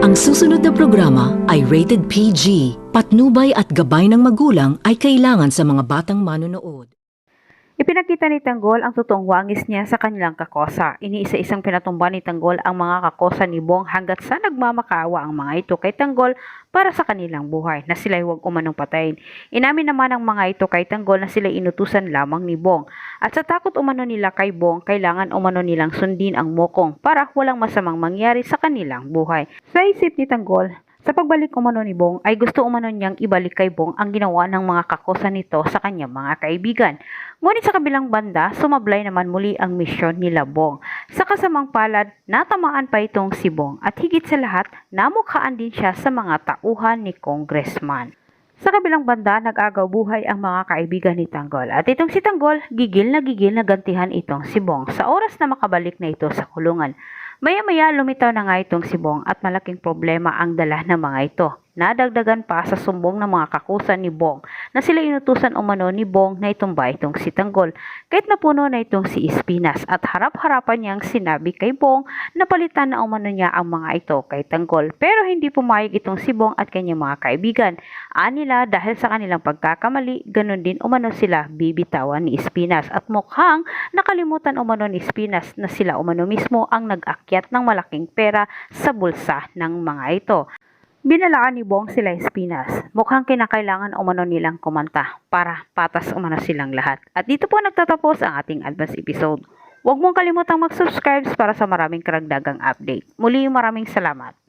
Ang susunod na programa ay rated PG. Patnubay at gabay ng magulang ay kailangan sa mga batang manonood. Ipinakita ni Tanggol ang totoong wangis niya sa kanilang kakosa. Iniisa-isang pinatumba ni Tanggol ang mga kakosa ni Bong hanggat sa nagmamakaawa ang mga ito kay Tanggol para sa kanilang buhay na sila'y huwag umanong patayin. Inamin naman ang mga ito kay Tanggol na sila'y inutusan lamang ni Bong. At sa takot umano nila kay Bong, kailangan umano nilang sundin ang Mokong para walang masamang mangyari sa kanilang buhay. Sa isip ni Tanggol, sa pagbalik umano ni Bong ay gusto umano niyang ibalik kay Bong ang ginawa ng mga kakosa nito sa kanyang mga kaibigan. Ngunit sa kabilang banda, sumablay naman muli ang misyon nila Bong. Sa kasamang palad, natamaan pa itong si Bong at higit sa lahat, namukhaan din siya sa mga tauhan ni Congressman. Sa kabilang banda, nag-agaw buhay ang mga kaibigan ni Tanggol at itong si Tanggol, gigil na gantihan itong si Bong sa oras na makabalik na ito sa kulungan. Maya-maya lumitaw na nga itong si Bong at malaking problema ang dala ng mga ito. Nadagdagan pa sa sumbong ng mga kakusan ni Bong na sila inutusan umano ni Bong na itumba itong si Tanggol kahit napuno na itong si Espinas at harap-harapan niyang sinabi kay Bong na palitan na umano niya ang mga ito kay Tanggol pero hindi pumayag itong si Bong at kanyang mga kaibigan. Anila dahil sa kanilang pagkakamali, ganun din umano sila bibitawan ni Espinas at mukhang nakalimutan umano ni Espinas na sila umano mismo ang nag-akyat ng malaking pera sa bulsa ng mga ito. Binalaan ni Bong sila Espinas. Mukhang kinakailangan umano nilang kumanta para patas umano silang lahat. At dito po nagtatapos ang ating advance episode. Huwag mong kalimutang mag-subscribe para sa maraming karagdagang update. Muli maraming salamat.